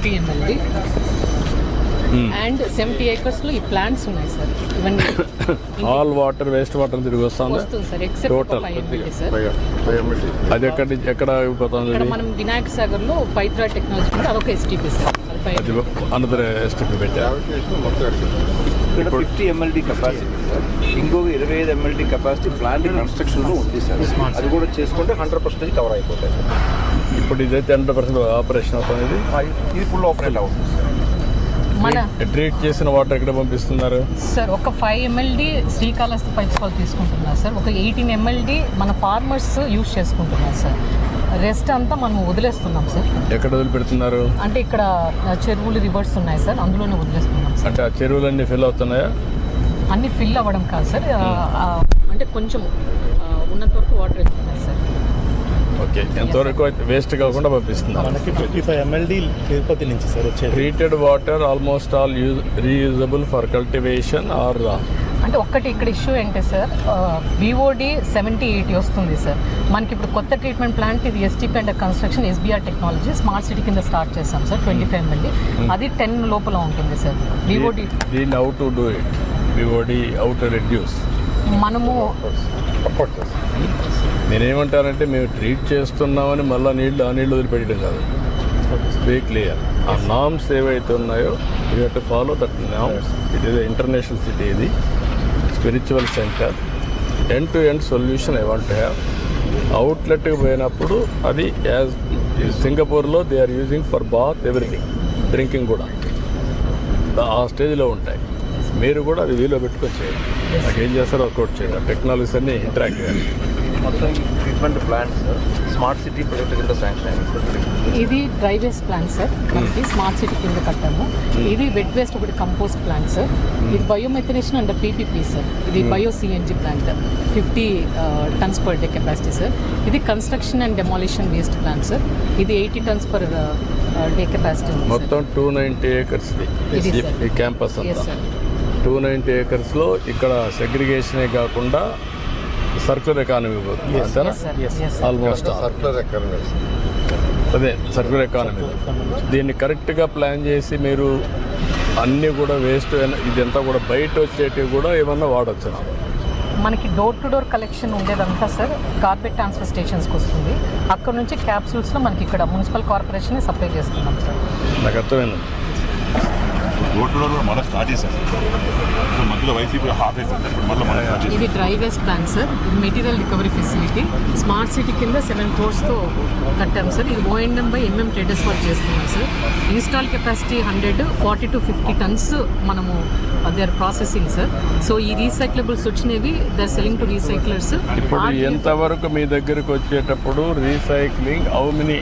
50 ml and 70 acres లో ఈ plants ఉన్నాయి సార్. ఇవన్నీ ఆల్ వాటర్ వేస్ట్ వాటర్ తిరిగి వస్తుంది sir except total. 5 ml sir. అది ఎక్కడ అయిపోతుంది? ఇక్కడ మనం వినాయక సాగర్ లో పైత్రా టెక్నాలజీ ఉంది, అదొక ఎస్టీపీ సార్. అది అనదర్ ఎస్టీపీ పెట్టారు. ఇక్కడ 50 mld కెపాసిటీ సార్, ఇంకొక 25 mld కెపాసిటీ ప్లాంట్ కన్స్ట్రక్షన్లో ఉంది సార్. అది కూడా చేసుకుంటే 100% కవర్ అయిపోతాయి సార్. ఇప్పుడు ఇదైతే 100% ఆపరేషన్ అవుతుంది. ఇది ఫుల్ ఆపరేట్ అవుతుంది సార్. మన ట్రీట్ చేసిన వాటర్ ఎక్కడ పంపిస్తున్నారు సార్? ఒక 5 mld శ్రీకాళహస్తి పైప్స్ వాళ్ళు తీసుకుంటున్నారు సార్. ఒక 18 mld మన ఫార్మర్స్ యూజ్ చేసుకుంటున్నారు సార్. రెస్ట్ అంతా మనం వదిలేస్తున్నాం సార్. ఎక్కడ వదిలిపెడుతున్నారు? అంటే ఇక్కడ చెరువులు రివర్స్ ఉన్నాయి సార్, అందులోనే వదిలేస్తున్నాం సార్. అంటే ఆ చెరువులన్నీ ఫిల్ అవుతున్నాయా? అన్ని ఫిల్ అవ్వడం కాదు సార్, అంటే కొంచెం ఉన్నంత వరకు వాటర్ వేస్తున్నాయి సార్. ఓకే, ఎంతవరకు వేస్ట్ కాకుండా పంపిస్తున్నారు. మనకి 55 mld తిరుపతి నుంచి సార్ వచ్చేది. Treated water almost all reusable for cultivation or అంటే ఒక్కటి ఇక్కడ ఇష్యూ ఏంటి సార్, BOD 70-80 వస్తుంది సార్. మనకి ఇప్పుడు కొత్త ట్రీట్మెంట్ ప్లాంట్ ఇది STP under construction SBR technology smart city కింద స్టార్ట్ చేస్తాం సార్. 25 ml అది 10 లోపల ఉంటుంది సార్. BOD దీన్ని how to do it? BOD how to reduce? మనము నేనేమంటానంటే మేము ట్రీట్ చేస్తున్నామని మళ్ళీ ఆ నీళ్ళు వదిలిపెట్టడం కాదు. Be clear. ఆ నామ్స్ ఏవైతే ఉన్నాయో you have to follow that names. It is international city, ఇది spiritual centre. End to end solution I want to have. అవుట్లెట్కి పోయినప్పుడు అది యాజ్ సింగపూర్లో they are using for bath everything, drinking కూడా ఆ స్టేజ్లో ఉంటాయి. మీరు కూడా అది వీలో పెట్టుకొచ్చేయండి. నాకు ఏం చేస్తారో వర్కౌట్ చేయండి. టెక్నాలజీస్ అన్ని ఇంటరాక్ట్ చేయాలి. మొత్తం ఈ treatment plant sir smart city project కింద శాంక్షన్ అయింది సార్. ఇది డ్రై వేస్ట్ ప్లాంట్ సార్, మనకి స్మార్ట్ సిటీ కింద కట్టాము. ఇది వెట్ వేస్ట్ ఒకటి కంపోస్ట్ ప్లాంట్ సార్. ఇది బయోమెథనేషన్ అండ్ PPP సార్. ఇది bio CNG plant 50 tons per day capacity sir. ఇది construction and demolition waste plant sir. ఇది 80 tons per day కెపాసిటీ ఉంది. మొత్తం 290 acres ఈ క్యాంపస్ అంతా. 290 acresలో ఇక్కడ సెగ్రిగేషనే కాకుండా సర్క్యులర్ ఎకానమీ పోతుంది అంతేనా? ఆల్మోస్ట్ అదే సర్క్యులర్ ఎకానమీ. దీన్ని కరెక్ట్గా ప్లాన్ చేసి మీరు అన్నీ కూడా వేస్ట్ ఇదంతా కూడా బయట వచ్చేటివి కూడా ఏమన్నా వాడచ్చు. మనకి డోర్ టు డోర్ కలెక్షన్ ఉండేదంతా సార్ కార్బెట్ ట్రాన్స్ఫర్ స్టేషన్స్కి వస్తుంది. అక్కడ నుంచి క్యాప్సూల్స్లో మనకి ఇక్కడ మున్సిపల్ కార్పొరేషన్ సప్లై చేస్తున్నాం సార్. నాకు అర్థమైంది. డోర్ టు డోర్ మళ్ళీ స్టార్ట్ చేశారు. మధ్యలో వైసీపీ హాఫ్ వేసారు. మళ్ళీ మనం ఇది డ్రై వేస్ట్ ప్లాంట్ సార్. ఇది material recovery facility smart city కింద 7 crores-తో కట్టాము సార్. ఇది O&M by MM traders work చేస్తున్నాం sir. Install capacity 140 to 50 tons మనము they are processing sir. So ఈ రీసైక్లబుల్స్ వచ్చినవి they are selling to recyclers. ఇప్పుడు ఎంతవరకు మీ దగ్గరకు వచ్చేటప్పుడు recycling how many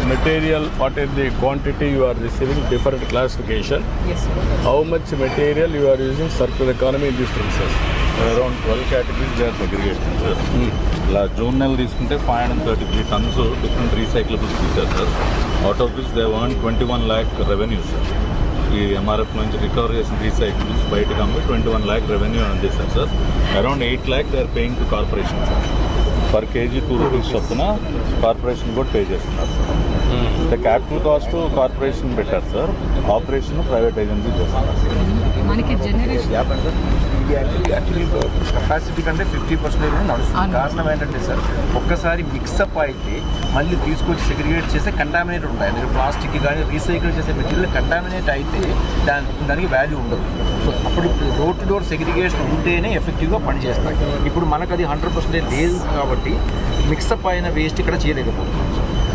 material, what is the quantity you are receiving, different classification? Yes sir. How much material you are using circular economy in these places? Around 12 categories they are segregation sir. ఇలా June నెల తీసుకుంటే 533 tons different recyclables తీశారు sir. Out of which they want 21 lakh revenue sir. ఈ MRF నుంచి recover చేసిన recyclings బయటకు అమ్మి 21 lakh revenue అందిస్తారు sir. Around 8 lakh they are paying to corporation sir. Per KG 2 rupees చొప్పున కార్పొరేషన్ కూడా పే చేస్తున్నారు సార్. క్యాపిటల్ కాస్ట్ కార్పొరేషన్ పెట్టారు సార్, ఆపరేషన్ ప్రైవేట్ ఏజెన్సీ చేస్తున్నారు. మనకి జనరేషన్ యాక్చువల్లీ కెపాసిటీ కంటే 50% నడుస్తుంది. కారణం ఏంటంటే సార్ ఒక్కసారి మిక్సప్ అయితే మళ్ళీ తీసుకొచ్చి సెగ్రిగేట్ చేస్తే కంటామినేట్ ఉంటాయి. మీరు ప్లాస్టిక్ కానీ రీసైకిల్ చేసే మెటీరియల్ కంటామినేట్ అయితే దానికి వాల్యూ ఉండదు. సో అప్పుడు డోర్ టు డోర్ సెగ్రిగేషన్ ఉంటేనే ఎఫెక్టివ్గా పనిచేస్తాయి. ఇప్పుడు మనకు అది 100% లేదు కాబట్టి మిక్సప్ అయిన వేస్ట్ ఇక్కడ చేయలేకపోతున్నాం.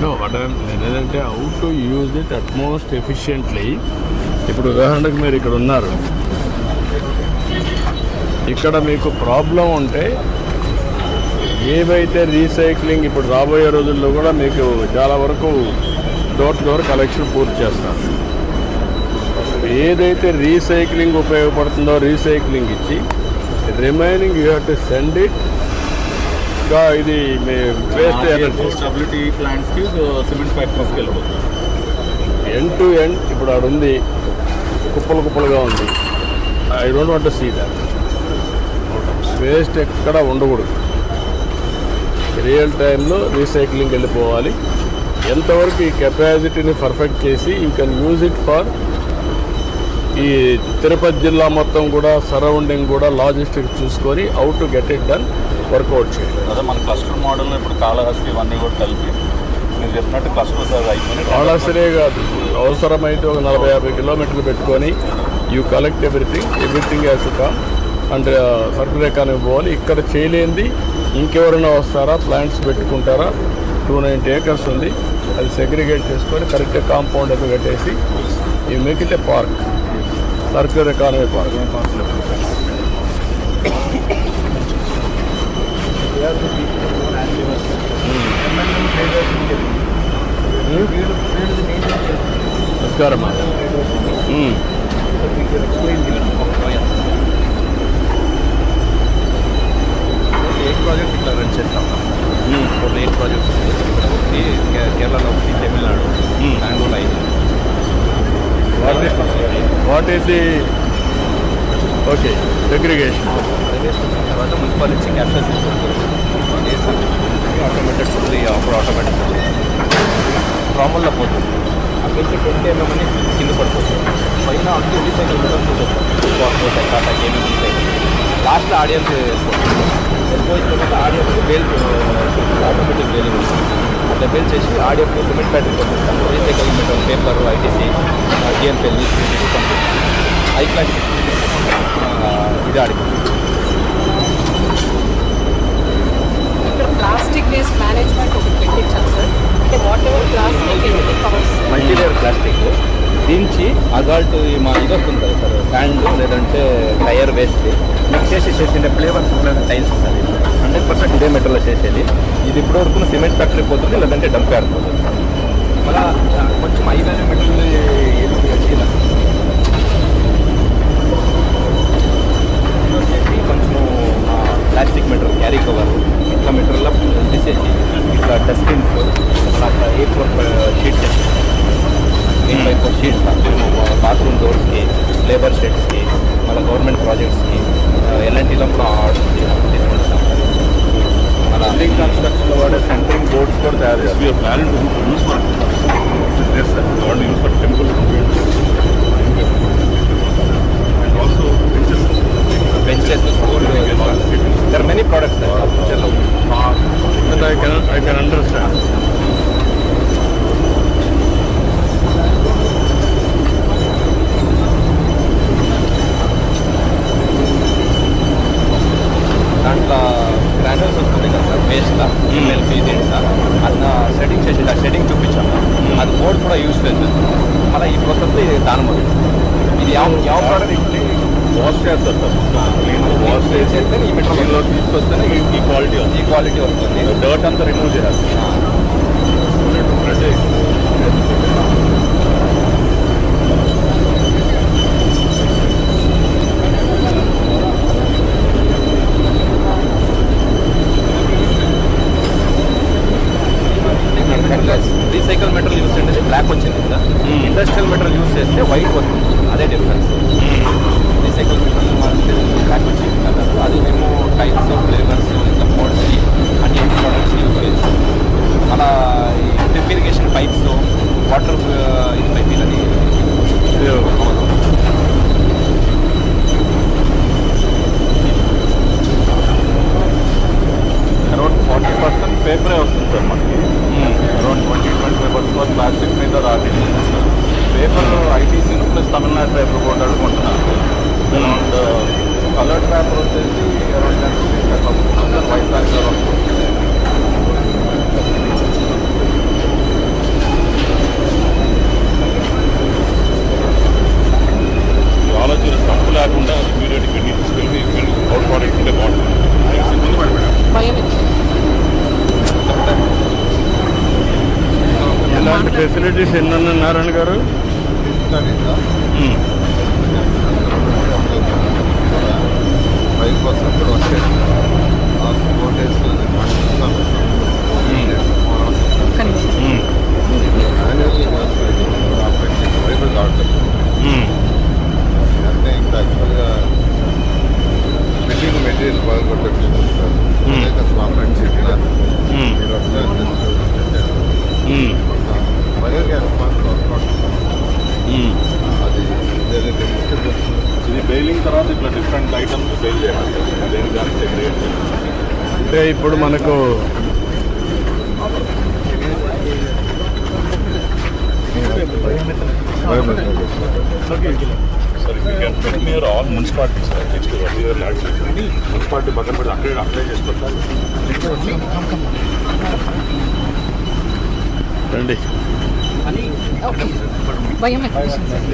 నో బట్ ఏంటంటే how to use it utmost efficiently. ఇప్పుడు ఉదాహరణకు మీరు ఇక్కడ ఉన్నారు, ఇక్కడ మీకు ప్రాబ్లం ఉంటే ఏవైతే రీసైక్లింగ్ ఇప్పుడు రాబోయే రోజుల్లో కూడా మీకు చాలా వరకు డోర్ టు డోర్ కలెక్షన్ పూర్తి చేస్తారు. ఏదైతే రీసైక్లింగ్ ఉపయోగపడుతుందో రీసైక్లింగ్ ఇచ్చి remaining you have to send it. ఇంకా ఇది మీ వేస్ట్ స్టెబిలిటీ ప్లాంట్స్కి సిమెంట్ ఫ్యాక్టరీస్కి వెళ్ళిపోతుంది. ఎండ్ టు ఎండ్ ఇప్పుడు ఆడ ఉంది, కుప్పలుగా ఉంది. I don't want to see that. Waste ఎక్కడ ఉండకూడదు. రియల్ టైంలో రీసైక్లింగ్ వెళ్ళిపోవాలి. ఎంతవరకు ఈ కెపాసిటీని పర్ఫెక్ట్ చేసి you can use it for ఈ తిరుపతి జిల్లా మొత్తం కూడా సరౌండింగ్ కూడా లాజిస్టిక్స్ చూసుకొని how to get it done work out చేయాలి. అదే మన క్లస్టర్ మోడల్ ఇప్పుడు కాళహస్తి ఇవన్నీ కూడా కలిపి మీరు చెప్పినట్టు క్లస్టర్స్ అయిపోయినాయి. కాళహస్తినే కాదు, అవసరమైతే ఒక 40-50 కిలోమీటర్లు పెట్టుకొని you collect everything has to come and circular economy పోవాలి. ఇక్కడ చేయలేంది ఇంకెవరైనా వస్తారా, ప్లాంట్స్ పెట్టుకుంటారా. 290 acres ఉంది, అది సెగ్రిగేట్ చేసుకొని కరెక్ట్గా కాంపౌండ్ అయితే కట్టేసి you make it a park, circular economy park. నమస్కారమ్మా. ఎయిట్ ప్రాజెక్ట్ ఇట్లా రన్ చేస్తాం. టోటల్ 8 ప్రాజెక్ట్స్ కేరళలో ఒకటి, Tamil Nadu, Bengaluru 5. What is the okay segregation? తర్వాత మున్సిపల్ నుంచి క్యాప్చర్ తీసుకుంటారు. ఆటోమేటెడ్ ఫుల్లీ ఆటోమేటిక్ ప్రామల్లో పోతుంది. అక్కడి నుంచి 20 mm అని కింద పడిపోతుంది. పైన అంతా రీసైకిల్ మెటీరియల్ చూసేస్తాం. టాటా కేబుల్ రీసైకిల్ లాస్ట్లో ఆడియన్స్ వెళ్ళిపోయిన తర్వాత ఆడియన్స్ బేల్ ఆటోమేటిక్ బేలింగ్ ఉంటుంది. అట్లా బేల్ చేసి ఆడియన్స్ సిమెంట్ బ్యాటరీ పంపిస్తాం. Recycle material paper, ITC, DMPL పంపిస్తాం. హై క్లాస్ ఇది ఆడిపోతుంది. ఇక్కడ ప్లాస్టిక్ వేస్ట్ మేనేజ్మెంట్ ఒకటి పెట్టించాం సార్. అంటే వాట్ ఎవర్ ప్లాస్టిక్ ఎన్ని కవర్స్ మల్టీలేయర్ ప్లాస్టిక్ దించి అజాల్ట్ మా ఇది వస్తుంది కదా సార్, శాండ్ లేదంటే టైర్ వేస్ట్ మిక్స్ చేసి చేసిన ఫ్లేవర్స్ టైల్స్ సార్ 100% ఇదే మెటీరియల్లో చేసేది. ఇది ఇప్పుడు వరకు సిమెంట్ ఫ్యాక్టరీ పోతుంది, లేదంటే డంప్ యార్డ్ పోతుంది. మళ్ళీ కొంచెం ఐదారు మెటీరియల్ ఏది వచ్చిందా వచ్చేసి కొంచెం ప్లాస్టిక్ మెటీరియల్, క్యారీ కవర్ ఇట్లా మెటీరియల్ తీసేసి ఇట్లా డస్ట్బిన్స్ అట్లా A4 sheets 8x4 sheets bathroom డోర్స్కి, లేబర్ షెడ్స్కి, మళ్ళీ గవర్నమెంట్ ప్రాజెక్ట్స్కి, ఎల్ఎన్టీలో కూడా ఆర్డర్స్ తీసుకుంటాం. మన బిల్డింగ్ కన్స్ట్రక్షన్లో వాడే సెంటరింగ్ బోర్డ్స్ కూడా తయారు చేస్తారు. Plan use for use for temple and also benches, school, there many products ఫ్యూచర్లో. I can understand. దాంట్లో గ్రాండర్స్ వస్తుంది కదా సార్, వేస్ట్గా ఎల్పీ దీంట్లో అన్న సెట్టింగ్ చేసి ఆ సెట్టింగ్ చూపించాము. అది బోర్డ్ కూడా యూస్ చేస్తుంది. మళ్ళీ ఈ ప్రాసెస్ దానం ఇది ಯಾವ ప్రోడక్ట్ వాష్ చేస్తారు సార్. వాష్ చేస్తే ఈ దీనిలో తీసుకొస్తేనే ఈ క్వాలిటీ వస్తుంది. ఈ క్వాలిటీ వస్తుంది. డర్ట్ అంతా రిమూవ్ చేస్తారు. రీసైకిల్ మెటీరియల్ యూస్ చేస్తే బ్లాక్ వచ్చింది కదా, ఇండస్ట్రియల్ మెటీరియల్ యూస్ చేస్తే వైట్ వస్తుంది. అదే డిఫరెన్స్. రీసైకిల్ మెటీరియల్ మారితే బ్లాక్ వచ్చింది కదా, అది మేము టైప్స్, ఫ్లేవర్స్, ఇట్లా మోడ్స్ అన్ని ప్రోడక్ట్స్ యూస్ చేస్తాం. అలా డ్రిప్ ఇరిగేషన్ పైప్స్, వాటర్ ఇది పైప్ అది అరౌండ్ 40% పేపరే వస్తుంది సార్ మనకి. అరౌండ్ 20-25% ప్లాస్టిక్ మీద రాలేదు. పేపర్ ఐటీసీను ప్లస్ తమిళనాడు పేపర్ బోర్డు అనుకుంటున్నాను. అరౌండ్ కలర్ పేపర్ వచ్చేసి అరౌండ్ 10 rupees అట్లా వస్తుంది. వైట్ పేపర్ వస్తుంది. ఆలోచన తప్పు లేకుండా ఇమీడియట్గా తీసుకెళ్ళి అవుట్ ప్రోడక్ట్ ఉంటే బాగుంటుంది. భయం ఎలాంటి ఫెసిలిటీస్ ఎన్ని ఉన్నాయి నారాయణ గారు? ఒక్క నిమిషం. అంటే ఇంకా యాక్చువల్గా బిల్డింగ్ మెటీరియల్ బాగా కొట్టచ్చు సార్. మా ఫ్రెండ్స్ చెప్పినారు మీరు వస్తే బయోగ్యాస్ పార్క్ అది ఇది బెయిలింగ్ తర్వాత ఇట్లా డిఫరెంట్ ఐటమ్స్ బెయిల్ చేయాలి సార్. దేనికి దానికి సెగ్రిగేట్ చేయాలి. అంటే ఇప్పుడు మనకు sir if you can tell me all municipality sir next municipality పక్కన పెట్టి అప్లై చేసుకోవాలి. రండి. బయోమెట్రిషన్ సార్.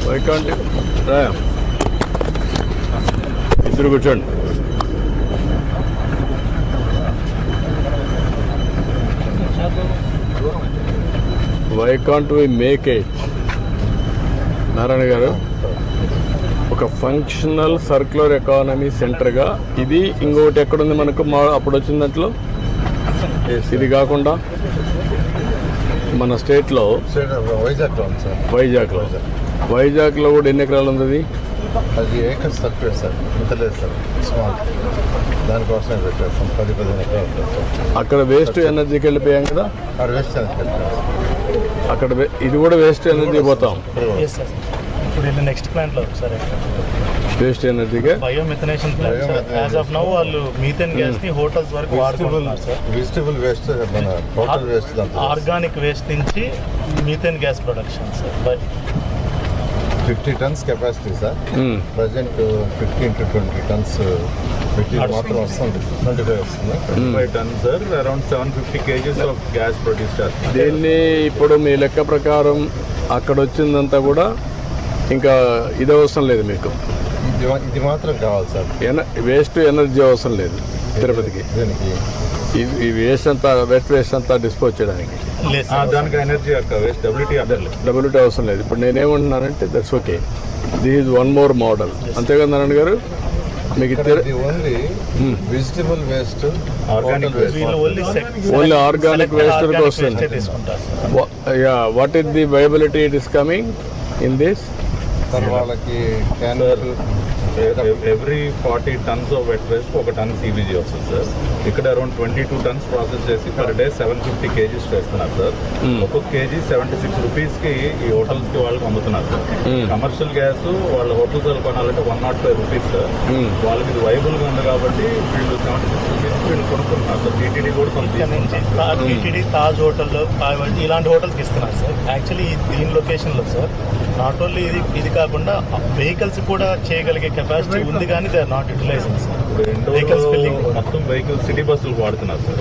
వైకాంట్ ఇద్దరు కూర్చోండి. Why can't we make it Narayana గారు ఒక ఫంక్షనల్ సర్క్యులర్ ఎకానమీ సెంటర్గా ఇది ఇంకొకటి ఎక్కడుంది మనకు అప్పుడు వచ్చిన దాంట్లో ఇది కాకుండా మన స్టేట్లో వైజాగ్లో ఉంది సార్. వైజాగ్లో కూడా ఎన్ని ఎకరాలు ఉంది అది? అది ఏకర్ సర్క్యూట్ సార్, ఇంత లేదు సార్, స్మాల్. దానికోసమే పెట్టేస్తాం 10-15 ఎకరాలు ఉంటుంది సార్. అక్కడ వేస్ట్ ఎనర్జీకి వెళ్ళిపోయాం కదా, ఆ వేస్ట్ అనేది పెట్టారు. అక్కడ ఇది కూడా వేస్ట్ ఎనర్జీ పోతాం. Yes sir. ఇప్పుడు వెళ్ళి నెక్స్ట్ ప్లాంట్లో సార్ వేస్ట్ ఎనర్జీగా biomethanation plant sir. As of now వాళ్ళు మీథేన్ గ్యాస్ ని హోటల్స్ వరకు వాడుకుంటున్నారు సార్. వెజిటబుల్ వేస్ట్ మన టోటల్ వేస్ట్ ఆర్గానిక్ వేస్ట్ నుంచి methane gas production sir. 50 tons capacity sir. Present 15 to 20 tons material మాత్రం వస్తుంది. 25 వస్తుంది. 25 tons sir, around 750 kgs of gas produce చేస్తాం. దీన్ని ఇప్పుడు మీ లెక్క ప్రకారం అక్కడ వచ్చిందంతా కూడా ఇంకా ఇది అవసరం లేదు మీకు. ఇది మాత్రం కావాలి సార్. వేస్ట్ ఎనర్జీ అవసరం లేదు తిరుపతికి. దీనికి ఈ వేస్ట్ అంతా వెట్ వేస్ట్ అంతా డిస్పోజ్ చేయడానికి దానికి ఎనర్జీ అక్క వేస్ట్ డబ్ల్యూటీ అక్కర్లేదు. డబ్ల్యూటీ అవసరం లేదు. ఇప్పుడు నేనేమంటున్నానంటే that's okay, this is one more model. అంతేగా నారాయణ గారు? మీకు only vegetable waste, organic waste, only organic waste వస్తుంది. What is the viability it is coming in this? వాళ్ళకి every 40 tons of wet waste ఒక టన్ సిబిజీ వస్తుంది సార్. ఇక్కడ around 22 tons process చేసి per day 750 kgs చేస్తున్నారు సార్. ఒక్కొక్క KG 76 రూపీస్కి ఈ హోటల్స్కి వాళ్ళకి అమ్ముతున్నారు సార్. కమర్షియల్ గ్యాస్ వాళ్ళ హోటల్స్ కొనాలంటే 105 రూపీస్ సార్. వాళ్ళకి ఇది వైబుల్గా ఉంది కాబట్టి వీళ్ళు 76 రూపీస్ వీళ్ళు కొనుక్కుంటున్నారు సార్. టీటీడీ కూడా టీటీడీ తాజ్ హోటల్ ఇలాంటి హోటల్స్కి ఇస్తున్నారు సార్. యాక్చువల్లీ దీని లొకేషన్లో సార్ నాట్ ఓన్లీ ఇది కాకుండా వెహికల్స్ కూడా చేయగలిగే కెపాసిటీ ఉంది, కానీ they are not utilising sir. Vehicles filling మొత్తం వెహికల్స్ సిటీ బస్సులు వాడుతున్నారు sir.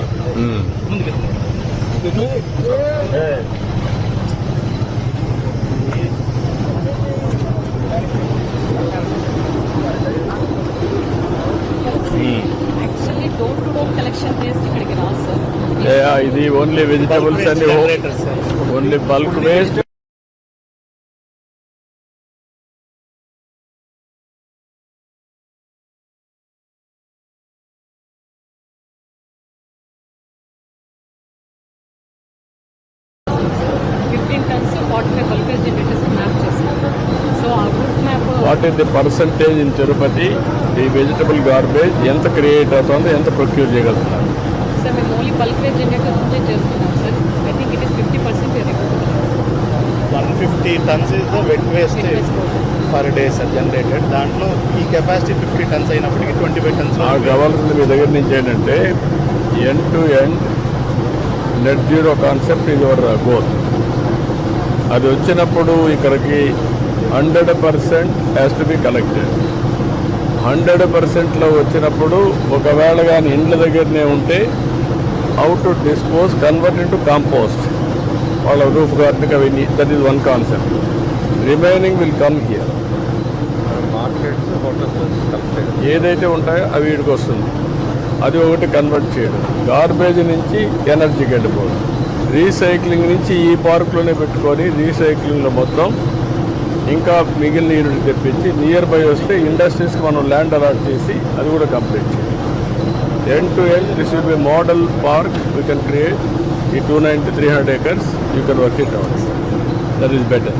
Actually door to door collection waste ఇక్కడికి రాదు సార్. ఇది only vegetables and only bulk waste. What is the percentage in Tirupati ఈ వెజిటబుల్ గార్బేజ్ ఎంత క్రియేట్ అవుతుందో, ఎంత ప్రొక్యూర్ చేయగలుగుతున్నారు? సార్ మేము ఓన్లీ బల్క్ వేస్ట్ జనరేటర్ నుంచే చేస్తున్నాం sir. I think it is 50% 150 tons is the wet waste per day sir generated. దాంట్లో ఈ కెపాసిటీ 50 tons అయినప్పటికీ 25 tons కావాల్సింది మీ దగ్గర నుంచి ఏంటంటే end to end net zero concept ఇది యువర్ గోల్. అది వచ్చినప్పుడు ఇక్కడికి 100% హ్యాస్ టు బి కలెక్టెడ్. 100%లో వచ్చినప్పుడు ఒకవేళ కానీ ఇండ్ల దగ్గరనే ఉంటే how to dispose, convert into compost, వాళ్ళ రూఫ్ గార్డెన్కి అవన్నీ. That is one concept. Remaining will come here. Markets, hotels ఏదైతే ఉంటాయో అవి వీడికి వస్తుంది. అది ఒకటి కన్వర్ట్ చేయడం. గార్బేజ్ నుంచి ఎనర్జీకి వెళ్ళిపోవడం. రీసైక్లింగ్ నుంచి ఈ పార్కులోనే పెట్టుకొని రీసైక్లింగ్లో మొత్తం ఇంకా మిగిలిన యూనిట్ తెప్పించి నియర్ బై వస్తే ఇండస్ట్రీస్కి మనం ల్యాండ్ అలాట్ చేసి అది కూడా కంప్లీట్ చేయాలి. End to end this will be model park we can create. ఈ 290-300 acres you can work it out. That is better.